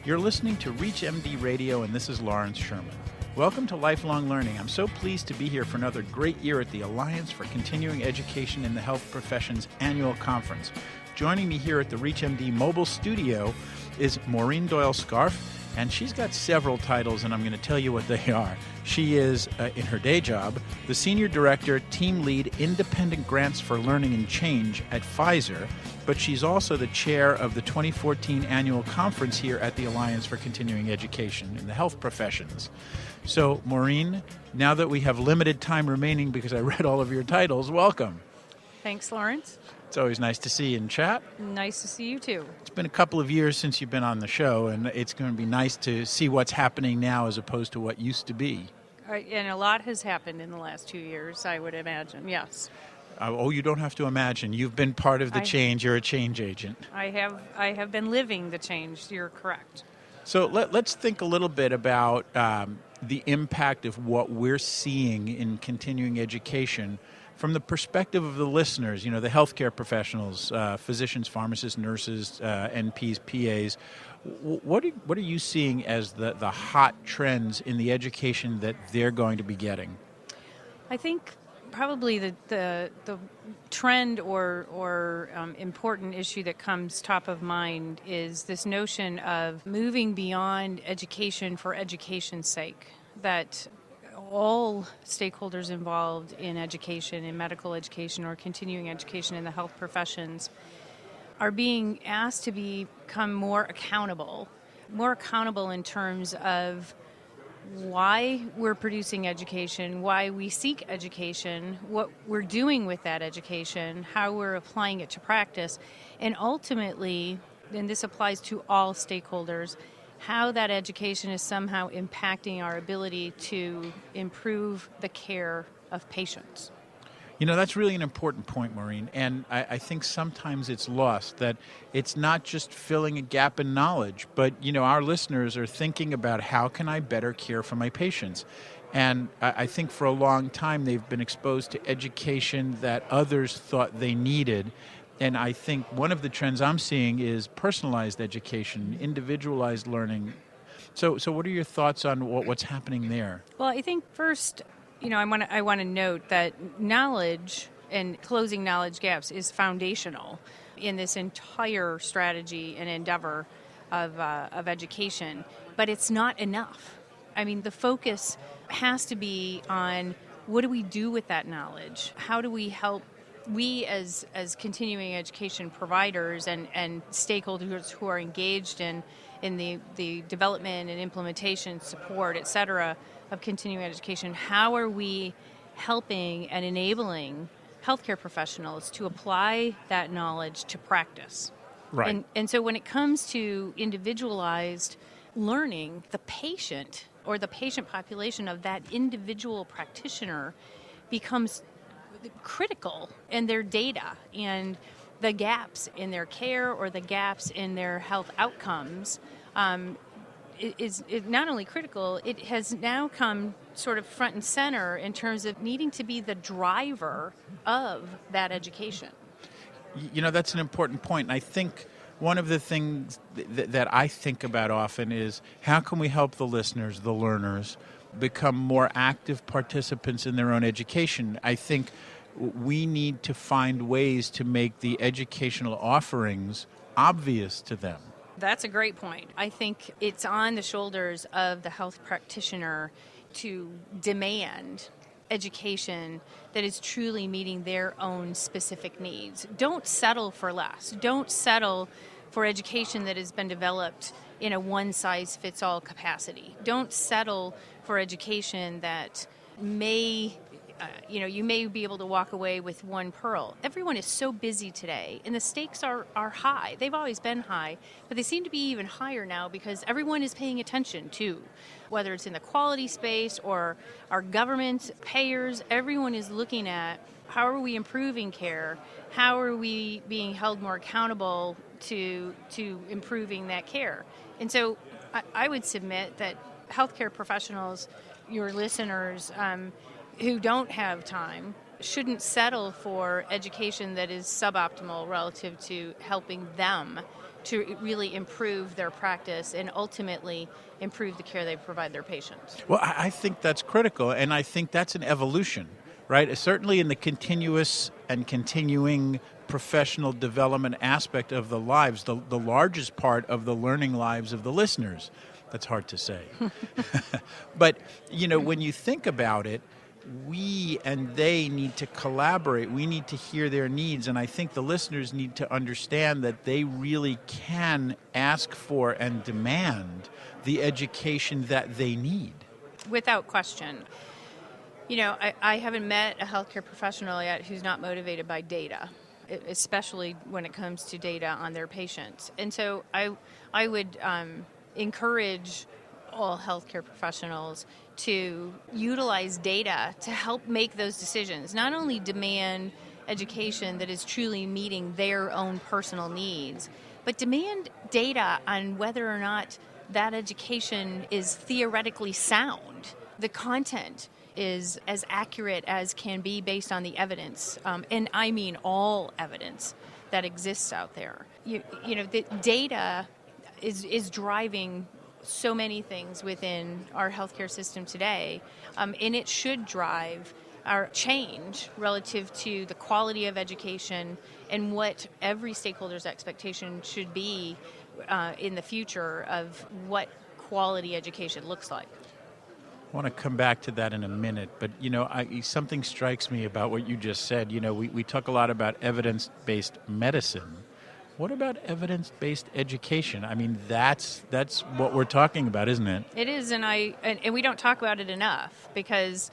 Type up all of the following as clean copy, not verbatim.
You're listening to ReachMD Radio, and this is Lawrence Sherman. Welcome to Lifelong Learning. I'm so pleased to be here for another great year at the Alliance for Continuing Education in the Health Professions Annual Conference. Joining me here at the ReachMD mobile studio is Maureen Doyle-Scharff, and she's got several titles, and I'm going to tell you what they are. She is, in her day job, the Senior Director, Team Lead, Independent Grants for Learning and Change at Pfizer, but she's also the chair of the 2014 annual conference here at the Alliance for Continuing Education in the Health Professions. So, Maureen, now that we have limited time remaining because I read all of your titles, welcome. Thanks, Lawrence. It's always nice to see you in chat. Nice to see you, too. It's been a couple of years since you've been on the show, and it's going to be nice to see what's happening now as opposed to what used to be. And a lot has happened in the last 2 years, I would imagine, yes. You don't have to imagine. You've been part of the change. You're a change agent. I have been living the change. You're correct. So let's think a little bit about the impact of what we're seeing in continuing education from the perspective of the listeners, the healthcare professionals, physicians, pharmacists, nurses, NPs, PAs. What are you seeing as the hot trends in the education that they're going to be getting? I think probably the trend or important issue that comes top of mind is this notion of moving beyond education for education's sake, that all stakeholders involved in education, in medical education or continuing education in the health professions, are being asked to become more accountable in terms of why we're producing education, why we seek education, what we're doing with that education, how we're applying it to practice, and ultimately, and this applies to all stakeholders, how that education is somehow impacting our ability to improve the care of patients. That's really an important point, Maureen, and I think sometimes it's lost that it's not just filling a gap in knowledge, but, our listeners are thinking about how can I better care for my patients? And I think for a long time they've been exposed to education that others thought they needed. And I think one of the trends I'm seeing is personalized education, individualized learning. So what are your thoughts on what's happening there? Well, I think first, I want to note that knowledge and closing knowledge gaps is foundational in this entire strategy and endeavor of education, but it's not enough. The focus has to be on what do we do with that knowledge? How do we help we as continuing education providers and stakeholders who are engaged in the development and implementation, support, et cetera, of continuing education, how are we helping and enabling healthcare professionals to apply that knowledge to practice? Right. And so when it comes to individualized learning, the patient or the patient population of that individual practitioner becomes critical in their data, and the gaps in their care or the gaps in their health outcomes is not only critical, it has now come sort of front and center in terms of needing to be the driver of that education. That's an important point, and I think one of the things that I think about often is how can we help the listeners, the learners, become more active participants in their own education. I think we need to find ways to make the educational offerings obvious to them. That's a great point. I think it's on the shoulders of the health practitioner to demand education that is truly meeting their own specific needs. Don't settle for less. Don't settle for education that has been developed in a one-size-fits-all capacity. Don't settle for education that may, you may be able to walk away with one pearl. Everyone is so busy today, and the stakes are high. They've always been high, but they seem to be even higher now because everyone is paying attention to, whether it's in the quality space or our government, payers, everyone is looking at how are we improving care, how are we being held more accountable to improving that care. And so I would submit that healthcare professionals, your listeners who don't have time, shouldn't settle for education that is suboptimal relative to helping them to really improve their practice and ultimately improve the care they provide their patients. Well, I think that's critical, and I think that's an evolution, right? Certainly in the continuous and continuing professional development aspect of the lives, the largest part of the learning lives of the listeners. That's hard to say. But, when you think about it, we and they need to collaborate. We need to hear their needs. And I think the listeners need to understand that they really can ask for and demand the education that they need. Without question. I haven't met a healthcare professional yet who's not motivated by data, especially when it comes to data on their patients. And so I would encourage all healthcare professionals to utilize data to help make those decisions. Not only demand education that is truly meeting their own personal needs, but demand data on whether or not that education is theoretically sound. The content is as accurate as can be based on the evidence, and I mean all evidence that exists out there. The data is driving so many things within our healthcare system today, and it should drive our change relative to the quality of education and what every stakeholder's expectation should be in the future of what quality education looks like. I want to come back to that in a minute, but something strikes me about what you just said. We talk a lot about evidence-based medicine. What about evidence-based education? I mean, that's what we're talking about, isn't it? It is, and we don't talk about it enough because,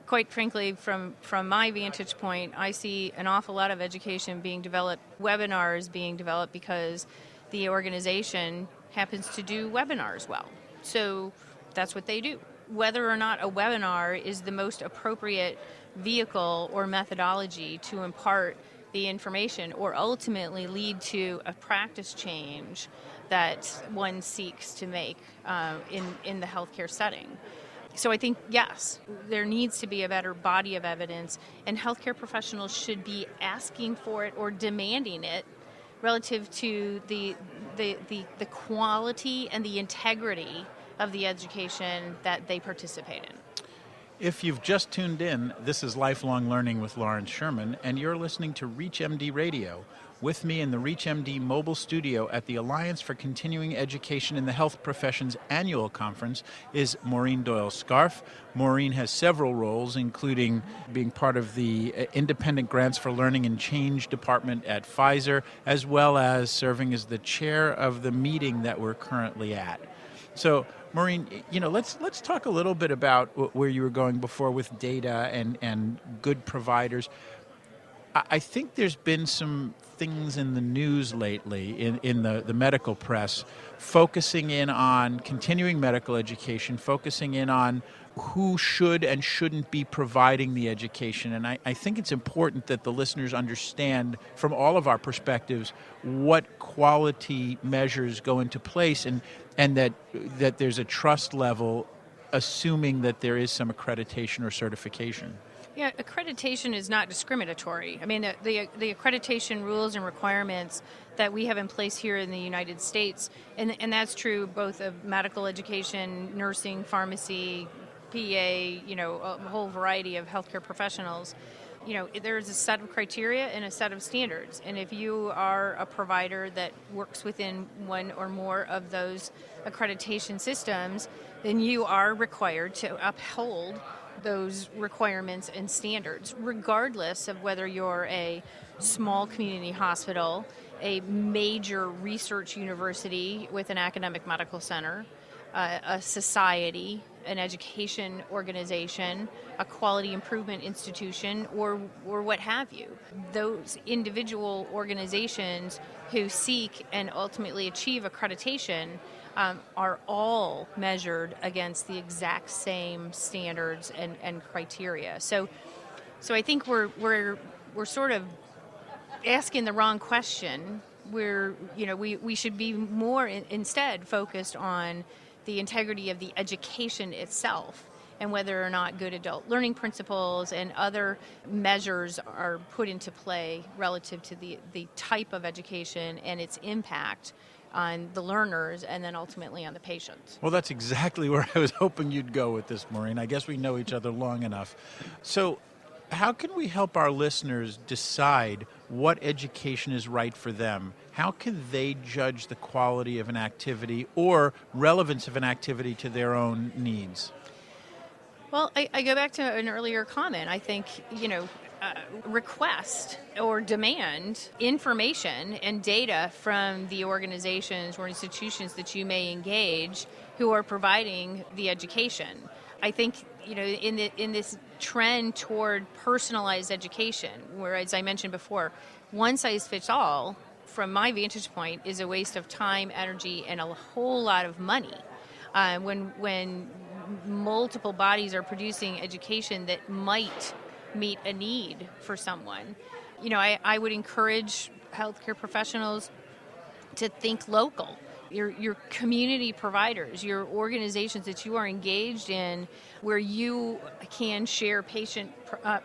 quite frankly, from my vantage point, I see an awful lot of education being developed, webinars being developed because the organization happens to do webinars well. So that's what they do. Whether or not a webinar is the most appropriate vehicle or methodology to impart the information or ultimately lead to a practice change that one seeks to make in the healthcare setting. So I think, yes, there needs to be a better body of evidence, and healthcare professionals should be asking for it or demanding it relative to the quality and the integrity of the education that they participate in. If you've just tuned in, this is Lifelong Learning with Lawrence Sherman, and you're listening to ReachMD Radio. With me in the ReachMD mobile studio at the Alliance for Continuing Education in the Health Professions annual conference is Maureen Doyle-Scharff. Maureen has several roles, including being part of the Independent Grants for Learning and Change department at Pfizer, as well as serving as the chair of the meeting that we're currently at. So, Maureen, let's talk a little bit about where you were going before with data and good providers. I think there's been some things in the news lately, in the medical press, focusing in on continuing medical education, focusing in on who should and shouldn't be providing the education. And I think it's important that the listeners understand from all of our perspectives what quality measures go into place and that there's a trust level, assuming that there is some accreditation or certification. Yeah, accreditation is not discriminatory. I mean, the accreditation rules and requirements that we have in place here in the United States, and that's true both of medical education, nursing, pharmacy, PA, a whole variety of healthcare professionals. There's a set of criteria and a set of standards. And if you are a provider that works within one or more of those accreditation systems, then you are required to uphold those requirements and standards, regardless of whether you're a small community hospital, a major research university with an academic medical center, a society, an education organization, a quality improvement institution, or what have you. Those individual organizations who seek and ultimately achieve accreditation are all measured against the exact same standards and criteria. So I think we're sort of asking the wrong question. We should be more instead focused on the integrity of the education itself and whether or not good adult learning principles and other measures are put into play relative to the type of education and its impact on the learners and then ultimately on the patients. Well, that's exactly where I was hoping you'd go with this, Maureen. I guess we know each other long enough. So how can we help our listeners decide what education is right for them? How can they judge the quality of an activity or relevance of an activity to their own needs? Well, I go back to an earlier comment. I think, request or demand information and data from the organizations or institutions that you may engage who are providing the education. I think, in this trend toward personalized education, where, as I mentioned before, one size fits all, from my vantage point, is a waste of time, energy, and a whole lot of money. When multiple bodies are producing education that might meet a need for someone. I would encourage healthcare professionals to think local. Your community providers, your organizations that you are engaged in, where you can share patient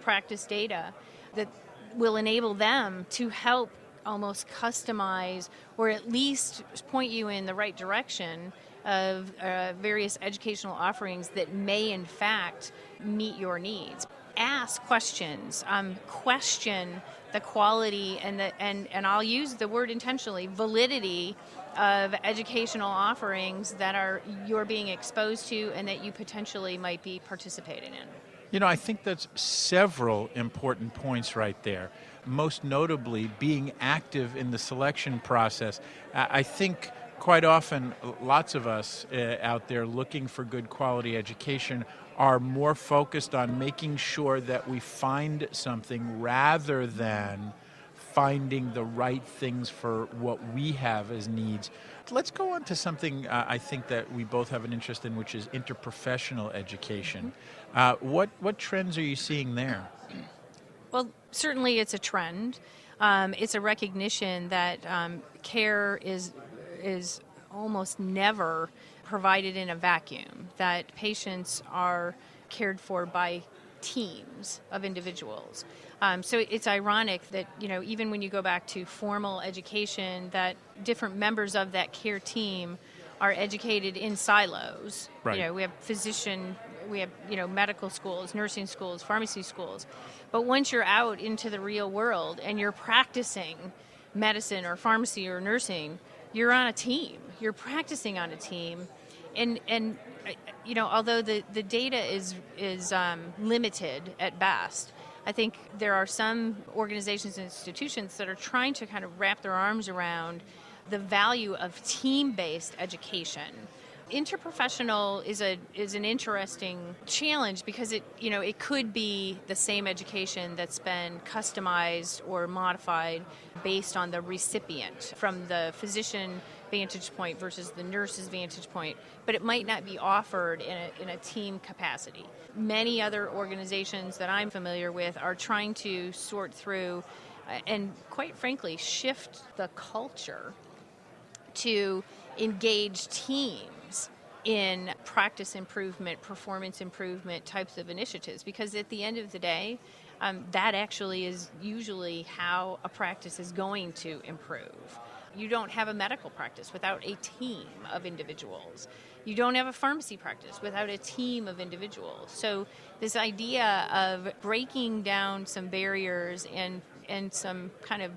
practice data that will enable them to help almost customize or at least point you in the right direction of various educational offerings that may in fact meet your needs. Ask questions, question the quality and I'll use the word intentionally, validity of educational offerings that you're being exposed to and that you potentially might be participating in. I think that's several important points right there. Most notably, being active in the selection process. I think quite often, lots of us out there looking for good quality education are more focused on making sure that we find something rather than finding the right things for what we have as needs. Let's go on to something I think that we both have an interest in, which is interprofessional education. What trends are you seeing there? Well, certainly it's a trend. It's a recognition that care is almost never provided in a vacuum, that patients are cared for by teams of individuals. So it's ironic that, even when you go back to formal education, that different members of that care team are educated in silos. Right. We have we have, medical schools, nursing schools, pharmacy schools. But once you're out into the real world and you're practicing medicine or pharmacy or nursing, you're on a team. You're practicing on a team. And although the data is limited at best, I think there are some organizations and institutions that are trying to kind of wrap their arms around the value of team-based education. Interprofessional is an interesting challenge because it could be the same education that's been customized or modified based on the recipient, from the physician vantage point versus the nurse's vantage point, but it might not be offered in a team capacity. Many other organizations that I'm familiar with are trying to sort through and, quite frankly, shift the culture to engage teams in practice improvement, performance improvement types of initiatives, because at the end of the day, that actually is usually how a practice is going to improve. You don't have a medical practice without a team of individuals. You don't have a pharmacy practice without a team of individuals. So this idea of breaking down some barriers and some kind of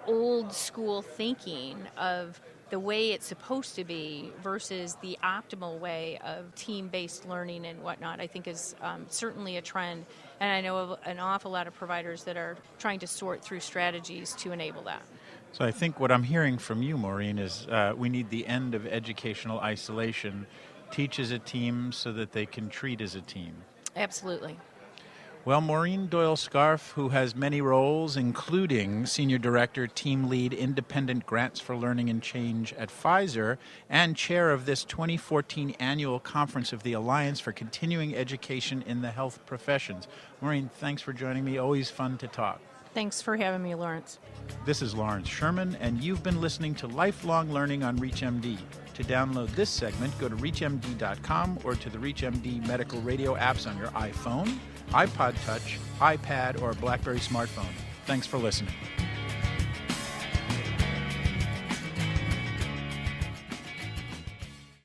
old school thinking of the way it's supposed to be versus the optimal way of team-based learning and whatnot, I think is certainly a trend. And I know of an awful lot of providers that are trying to sort through strategies to enable that. So I think what I'm hearing from you, Maureen, is we need the end of educational isolation. Teach as a team so that they can treat as a team. Absolutely. Well, Maureen Doyle-Scharff, who has many roles, including Senior Director, Team Lead, Independent Grants for Learning and Change at Pfizer, and Chair of this 2014 Annual Conference of the Alliance for Continuing Education in the Health Professions. Maureen, thanks for joining me. Always fun to talk. Thanks for having me, Lawrence. This is Lawrence Sherman, and you've been listening to Lifelong Learning on ReachMD. To download this segment, go to reachmd.com or to the ReachMD medical radio apps on your iPhone, iPod Touch, iPad, or BlackBerry smartphone. Thanks for listening.